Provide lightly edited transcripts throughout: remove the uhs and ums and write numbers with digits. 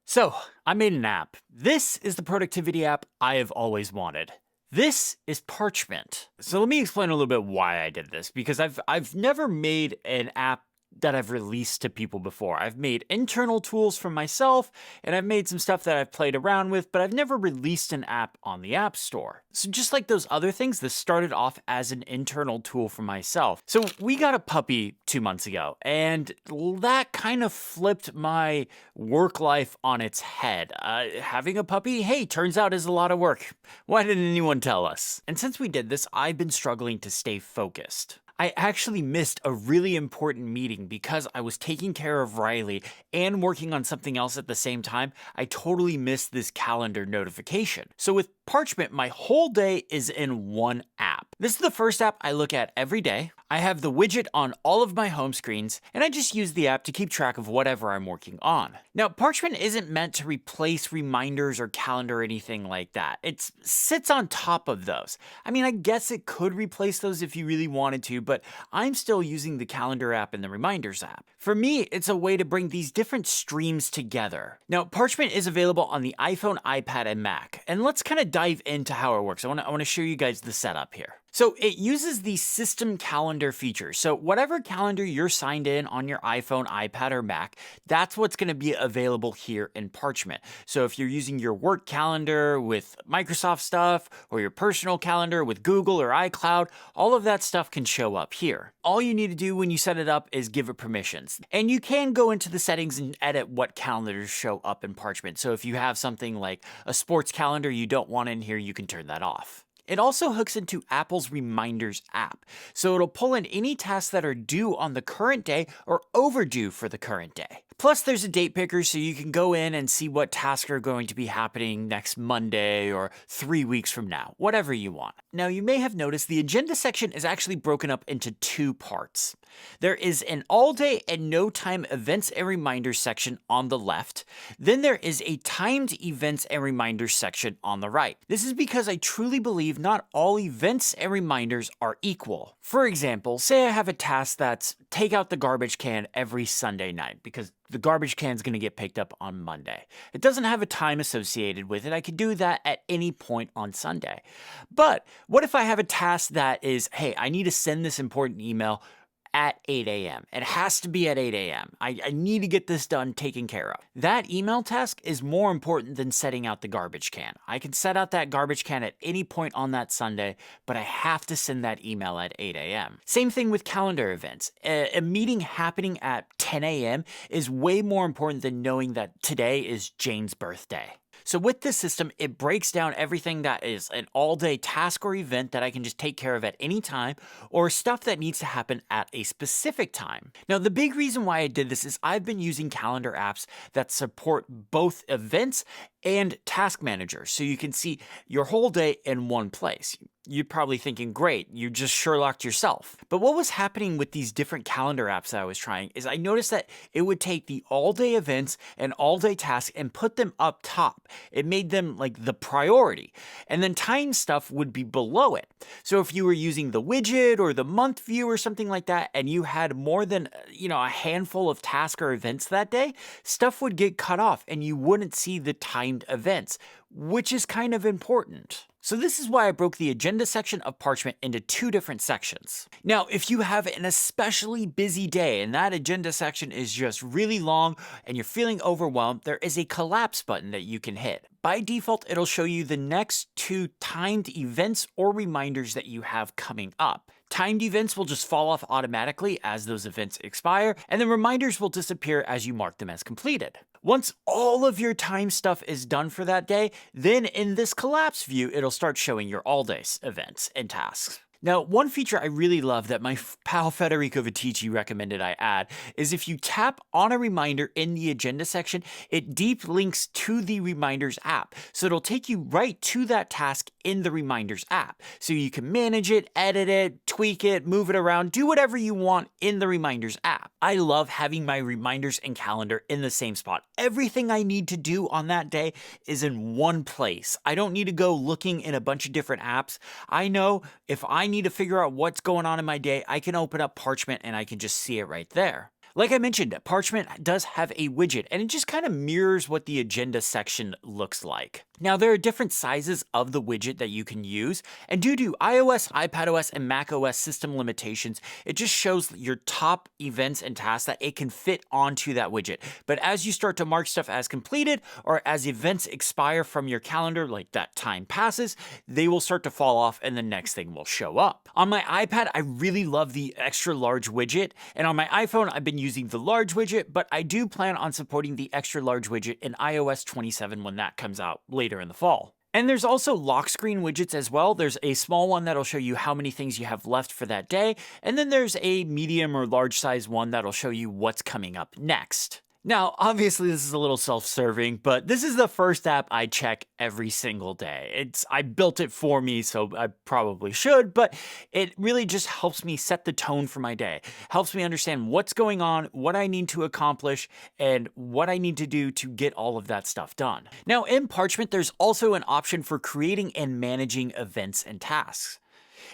So, I made an app. This is the productivity app I have always wanted. This is Parchment. So let me explain a little bit why I did this, because I've never made an app that I've released to people before. I've made internal tools for myself, and I've made some stuff that I've played around with, but I've never released an app on the App Store. So just like those other things, this started off as an internal tool for myself. So we got a puppy 2 months ago, and that kind of flipped my work life on its head. Having a puppy, hey, turns out is a lot of work. Why didn't anyone tell us? And since we did this, I've been struggling to stay focused. I actually missed a really important meeting because I was taking care of Riley and working on something else at the same time. I totally missed this calendar notification. So with Parchment, my whole day is in one app. This is the first app I look at every day. I have the widget on all of my home screens, and I just use the app to keep track of whatever I'm working on. Now, Parchment isn't meant to replace reminders or calendar or anything like that. It sits on top of those. I mean, I guess it could replace those if you really wanted to, but I'm still using the calendar app and the reminders app. For me, it's a way to bring these different streams together. Now, Parchment is available on the iPhone, iPad, and Mac, and let's kind of dive into how it works. I want to show you guys the setup here. So it uses the system calendar feature. So whatever calendar you're signed in on your iPhone, iPad, or Mac, that's what's going to be available here in Parchment. So if you're using your work calendar with Microsoft stuff, or your personal calendar with Google or iCloud, all of that stuff can show up here. All you need to do when you set it up is give it permissions. And you can go into the settings and edit what calendars show up in Parchment. So if you have something like a sports calendar you don't want in here, you can turn that off. It also hooks into Apple's Reminders app, so it'll pull in any tasks that are due on the current day or overdue for the current day. Plus, there's a date picker, so you can go in and see what tasks are going to be happening next Monday or 3 weeks from now, whatever you want. Now, you may have noticed the agenda section is actually broken up into two parts. There is an all day and no time events and reminders section on the left. Then there is a timed events and reminders section on the right. This is because I truly believe not all events and reminders are equal. For example, say I have a task that's take out the garbage can every Sunday night because the garbage can is going to get picked up on Monday. It doesn't have a time associated with it. I could do that at any point on Sunday. But what if I have a task that is, hey, I need to send this important email at 8 a.m. It has to be at 8 a.m. I need to get this done, taken care of. That email task is more important than setting out the garbage can. I can set out that garbage can at any point on that Sunday, but I have to send that email at 8 a.m. Same thing with calendar events. A meeting happening at 10 a.m. is way more important than knowing that today is Jane's birthday. So with this system, it breaks down everything that is an all-day task or event that I can just take care of at any time, or stuff that needs to happen at a specific time. Now, the big reason why I did this is I've been using calendar apps that support both events and task managers, so you can see your whole day in one place. You're probably thinking, great, you just Sherlocked yourself. But what was happening with these different calendar apps that I was trying is I noticed that it would take the all-day events and all-day tasks and put them up top. It made them like the priority. And then time stuff would be below it. So if you were using the widget or the month view or something like that, and you had more than, a handful of tasks or events that day, stuff would get cut off and you wouldn't see the timed events, which is kind of important. So this is why I broke the agenda section of Parchment into two different sections. Now, if you have an especially busy day and that agenda section is just really long and you're feeling overwhelmed, there is a collapse button that you can hit. By default, it'll show you the next two timed events or reminders that you have coming up. Timed events will just fall off automatically as those events expire, and the reminders will disappear as you mark them as completed. Once all of your time stuff is done for that day, then in this collapse view, it'll start showing your all-day events and tasks. Now, one feature I really love that my pal Federico Vitici recommended I add is if you tap on a reminder in the agenda section, it deep links to the Reminders app. So it'll take you right to that task in the Reminders app. So you can manage it, edit it, tweak it, move it around, do whatever you want in the Reminders app. I love having my reminders and calendar in the same spot. Everything I need to do on that day is in one place. I don't need to go looking in a bunch of different apps. I know if I need to figure out what's going on in my day, I can open up Parchment and I can just see it right there. Like I mentioned, Parchment does have a widget, and it just kind of mirrors what the agenda section looks like. Now, there are different sizes of the widget that you can use, and due to iOS, iPadOS, and macOS system limitations, it just shows your top events and tasks that it can fit onto that widget. But as you start to mark stuff as completed, or as events expire from your calendar, like that time passes, they will start to fall off and the next thing will show up. On my iPad, I really love the extra large widget, and on my iPhone, I've been using the large widget, but I do plan on supporting the extra large widget in iOS 27 when that comes out later in the fall. And there's also lock screen widgets as well. There's a small one that'll show you how many things you have left for that day, and then there's a medium or large size one that'll show you what's coming up next. Now, obviously this is a little self-serving, but this is the first app I check every single day. I built it for me, so I probably should, but it really just helps me set the tone for my day. Helps me understand what's going on, what I need to accomplish, and what I need to do to get all of that stuff done. Now, in Parchment, there's also an option for creating and managing events and tasks.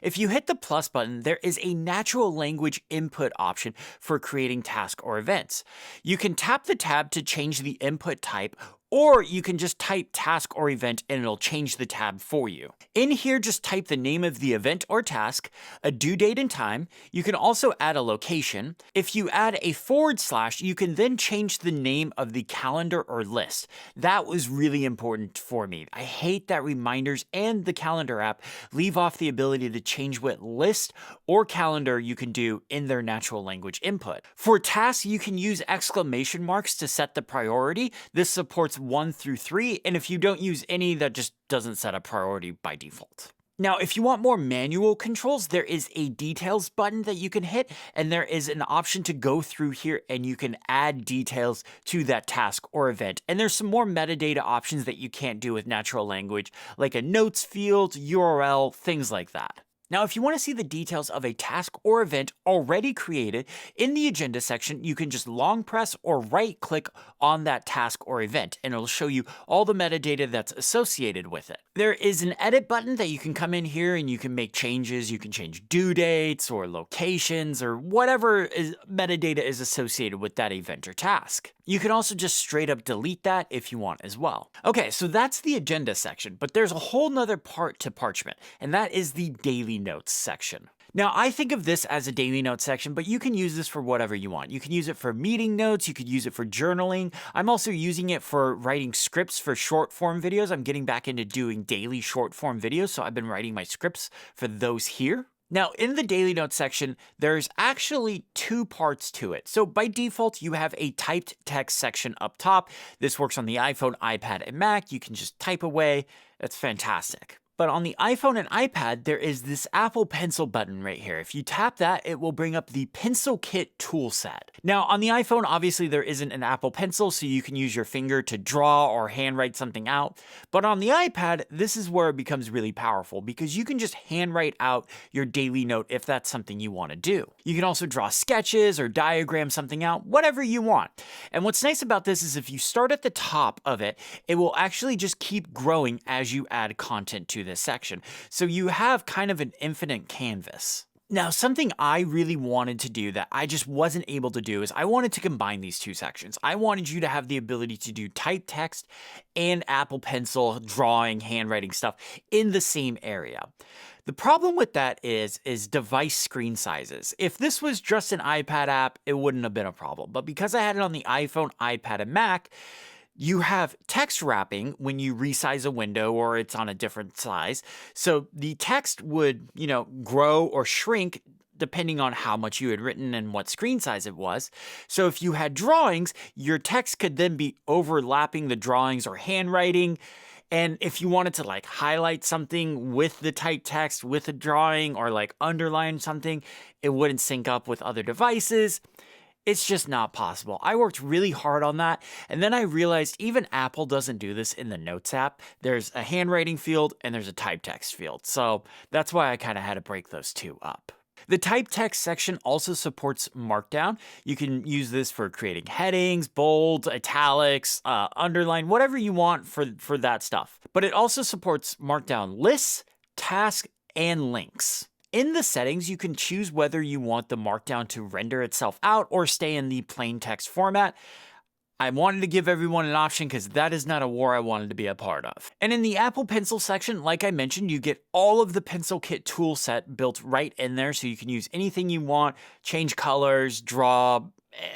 If you hit the plus button, there is a natural language input option for creating tasks or events. You can tap the tab to change the input type, or you can just type task or event and it'll change the tab for you. In here, just type the name of the event or task, a due date and time. You can also add a location. If you add a /, you can then change the name of the calendar or list. That was really important for me. I hate that reminders and the calendar app leave off the ability to change what list or calendar you can do in their natural language input. For tasks, you can use exclamation marks to set the priority. This supports 1 through 3, and if you don't use any, that just doesn't set a priority by default. Now, if you want more manual controls, there is a details button that you can hit, and there is an option to go through here and you can add details to that task or event. And there's some more metadata options that you can't do with natural language, like a notes field, URL, things like that. Now, if you want to see the details of a task or event already created, in the agenda section, you can just long press or right click on that task or event, and it'll show you all the metadata that's associated with it. There is an edit button that you can come in here and you can make changes. You can change due dates or locations or whatever metadata is associated with that event or task. You can also just straight up delete that if you want as well. Okay, so that's the agenda section, but there's a whole nother part to Parchment, and that is the daily notes section. Now, I think of this as a daily notes section, but you can use this for whatever you want. You can use it for meeting notes, you could use it for journaling. I'm also using it for writing scripts for short form videos. I'm getting back into doing daily short form videos, so I've been writing my scripts for those here. Now, in the daily notes section, there's actually 2 parts to it. So by default, you have a typed text section up top. This works on the iPhone, iPad, and Mac. You can just type away. That's fantastic. But on the iPhone and iPad, there is this Apple Pencil button right here. If you tap that, it will bring up the Pencil Kit toolset. Now, on the iPhone, obviously there isn't an Apple Pencil, so you can use your finger to draw or handwrite something out. But on the iPad, this is where it becomes really powerful because you can just handwrite out your daily note if that's something you want to do. You can also draw sketches or diagram something out, whatever you want. And what's nice about this is if you start at the top of it, it will actually just keep growing as you add content to this section. So you have kind of an infinite canvas. Now, something I really wanted to do that I just wasn't able to do is I wanted to combine these 2 sections. I wanted you to have the ability to do typed text and Apple Pencil drawing, handwriting stuff in the same area. The problem with that is device screen sizes. If this was just an iPad app, it wouldn't have been a problem. But because I had it on the iPhone, iPad, and Mac, you have text wrapping when you resize a window or it's on a different size. So the text would, grow or shrink depending on how much you had written and what screen size it was. So if you had drawings, your text could then be overlapping the drawings or handwriting. And if you wanted to highlight something with the typed text with a drawing or underline something, it wouldn't sync up with other devices. It's just not possible. I worked really hard on that, and then I realized even Apple doesn't do this in the Notes app. There's a handwriting field and there's a typed text field, so that's why I kind of had to break those 2 up. The typed text section also supports Markdown. You can use this for creating headings, bolds, italics, underline, whatever you want for that stuff. But it also supports Markdown lists, tasks, and links. In the settings, you can choose whether you want the markdown to render itself out or stay in the plain text format. I wanted to give everyone an option because that is not a war I wanted to be a part of. And in the Apple Pencil section, like I mentioned, you get all of the Pencil Kit tool set built right in there, so you can use anything you want, change colors, draw,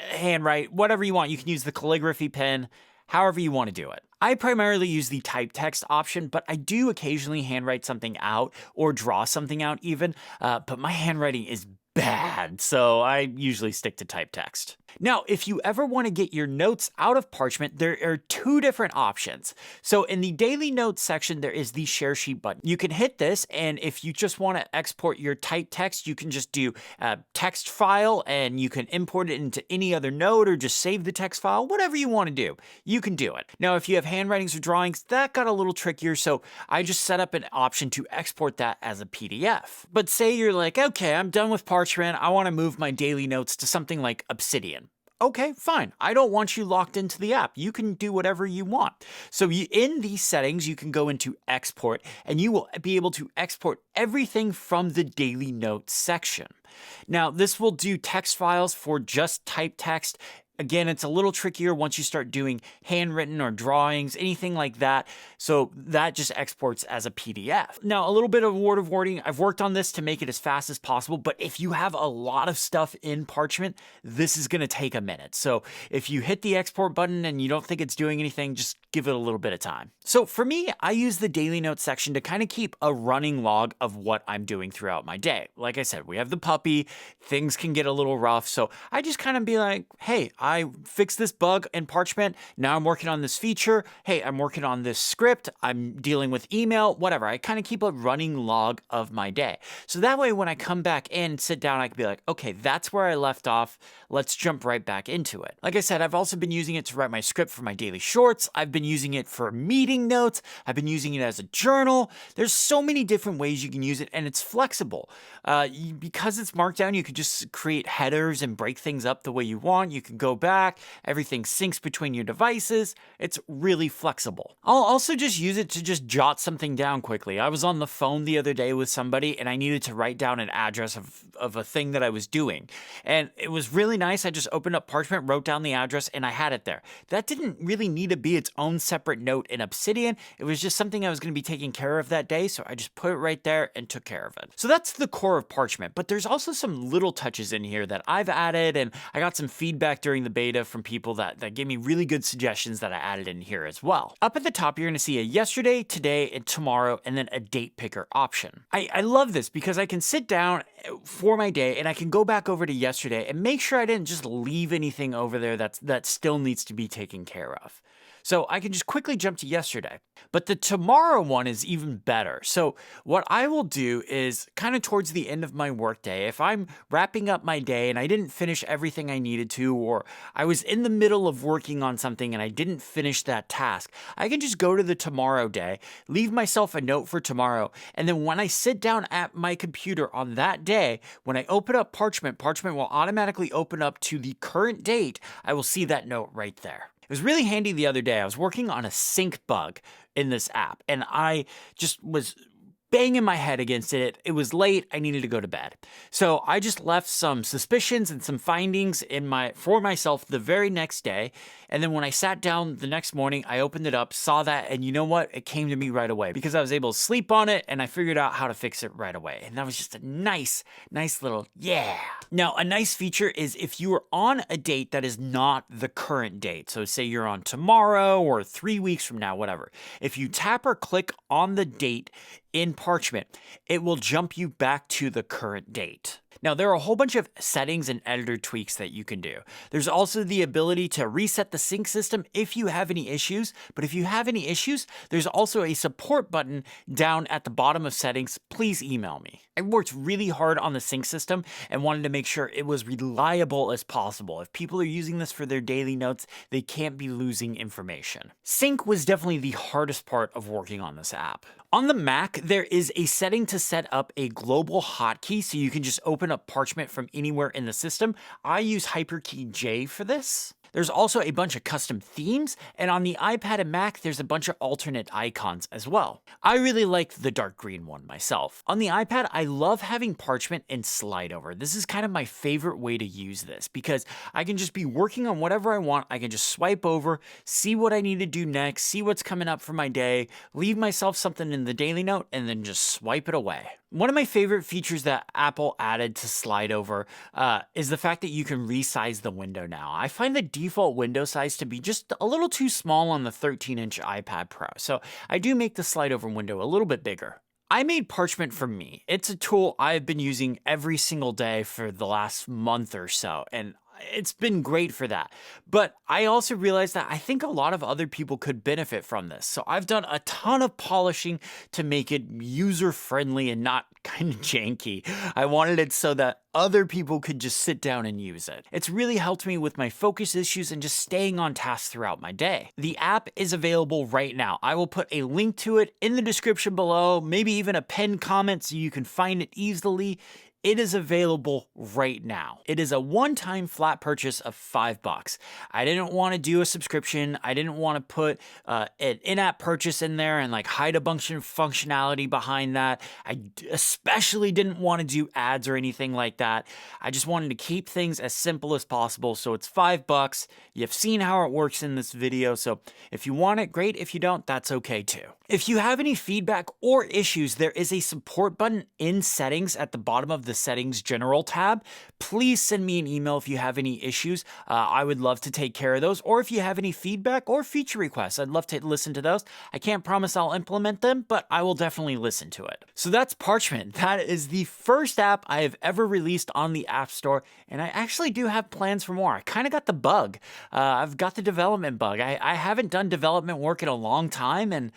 handwrite, whatever you want. You can use the calligraphy pen, however you want to do it. I primarily use the type text option, but I do occasionally handwrite something out or draw something out even, but my handwriting is bad, so I usually stick to type text. Now, if you ever want to get your notes out of Parchment, there are two different options. So in the daily notes section, there is the share sheet button. You can hit this, and if you just want to export your type text, you can just do a text file, and you can import it into any other note or just save the text file, whatever you want to do. You can do it. Now, if you have handwritings or drawings, that got a little trickier, so I just set up an option to export that as a PDF. But say you're like, okay, I'm done with Parchment, I want to move my daily notes to something like Obsidian. Okay, fine. I don't want you locked into the app. You can do whatever you want. So in these settings, you can go into export, and you will be able to export everything from the daily notes section. Now, this will do text files for just type text. Again, it's a little trickier once you start doing handwritten or drawings, anything like that. So that just exports as a PDF. Now, a little bit of a word of warning. I've worked on this to make it as fast as possible, but if you have a lot of stuff in Parchment, this is going to take a minute. So if you hit the export button and you don't think it's doing anything, just give it a little bit of time. So for me, I use the daily notes section to kind of keep a running log of what I'm doing throughout my day. Like I said, we have the puppy, things can get a little rough. So I just kind of be like, hey, I fixed this bug in Parchment. Now I'm working on this feature. Hey, I'm working on this script. I'm dealing with email, whatever. I kind of keep a running log of my day. So that way, when I come back in and sit down, I can be like, okay, that's where I left off. Let's jump right back into it. Like I said, I've also been using it to write my script for my daily shorts. I've been using it for meeting notes. I've been using it as a journal. There's so many different ways you can use it, and it's flexible. Because it's Markdown, you can just create headers and break things up the way you want. You can go back. Everything syncs between your devices. It's really flexible. I'll also just use it to just jot something down quickly. I was on the phone the other day with somebody, and I needed to write down an address of a thing that I was doing. And it was really nice. I just opened up Parchment, wrote down the address, and I had it there. That didn't really need to be its own separate note in Obsidian. It was just something I was going to be taking care of that day, so I just put it right there and took care of it. So that's the core of Parchment, but there's also some little touches in here that I've added, and I got some feedback during the beta from people that gave me really good suggestions that I added in here as well. Up at the top, you're going to see a yesterday, today, and tomorrow, and then a date picker option. I love this because I can sit down for my day and I can go back over to yesterday and make sure I didn't just leave anything over there that still needs to be taken care of. So I can just quickly jump to yesterday. But the tomorrow one is even better. So what I will do is kind of towards the end of my workday, if I'm wrapping up my day and I didn't finish everything I needed to, or I was in the middle of working on something and I didn't finish that task, I can just go to the tomorrow day, leave myself a note for tomorrow, and then when I sit down at my computer on that day, when I open up Parchment, Parchment will automatically open up to the current date. I will see that note right there. It was really handy the other day. I was working on a sync bug in this app, and I just was banging my head against it. It was late. I needed to go to bed. So I just left some suspicions and some findings for myself the very next day. And then when I sat down the next morning, I opened it up, saw that, and you know what? It came to me right away because I was able to sleep on it and I figured out how to fix it right away. And that was just a nice little yeah. Now, a nice feature is if you are on a date that is not the current date. So say you're on tomorrow or 3 weeks from now, whatever. If you tap or click on the date in Parchment, it will jump you back to the current date. Now, there are a whole bunch of settings and editor tweaks that you can do. There's also the ability to reset the sync system if you have any issues, but if you have any issues, there's also a support button down at the bottom of settings. Please email me. I worked really hard on the sync system and wanted to make sure it was reliable as possible. If people are using this for their daily notes, they can't be losing information. Sync was definitely the hardest part of working on this app. On the Mac, there is a setting to set up a global hotkey so you can just open up Parchment from anywhere in the system. I use Hyperkey J for this. There's also a bunch of custom themes, and on the iPad and Mac, there's a bunch of alternate icons as well. I really like the dark green one myself. On the iPad, I love having Parchment and Slide Over. This is kind of my favorite way to use this because I can just be working on whatever I want. I can just swipe over, see what I need to do next, see what's coming up for my day, leave myself something in the daily note, and then just swipe it away. One of my favorite features that Apple added to Slide Over is the fact that you can resize the window now. I find the default window size to be just a little too small on the 13-inch iPad Pro, so I do make the Slide Over window a little bit bigger. I made Parchment for me. It's a tool I've been using every single day for the last month or so, and it's been great for that. But I also realized that I think a lot of other people could benefit from this. So I've done a ton of polishing to make it user-friendly and not kind of janky. I wanted it so that other people could just sit down and use it. It's really helped me with my focus issues and just staying on task throughout my day. The app is available right now. I will put a link to it in the description below, maybe even a pinned comment so you can find it easily. It is available right now. It is a one-time flat purchase of $5. I didn't want to do a subscription. I didn't want to put an in-app purchase in there and like hide a bunch of functionality behind that. I especially didn't want to do ads or anything like that. I just wanted to keep things as simple as possible. So it's $5. You've seen how it works in this video. So if you want it, great. If you don't, that's okay too. If you have any feedback or issues, there is a support button in settings at the bottom of the settings general tab. Please send me an email if you have any issues. I would love to take care of those. Or if you have any feedback or feature requests, I'd love to listen to those. I can't promise I'll implement them, but I will definitely listen to it. So that's Parchment. That is the first app I have ever released on the App Store, and I actually do have plans for more. I kind of got the bug. I've got the development bug. I haven't done development work in a long time, and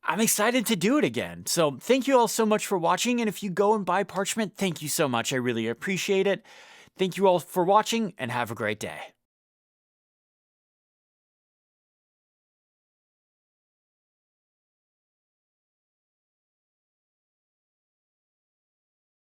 I'm excited to do it again. So thank you all so much for watching. And if you go and buy Parchment, thank you so much. I really appreciate it. Thank you all for watching and have a great day.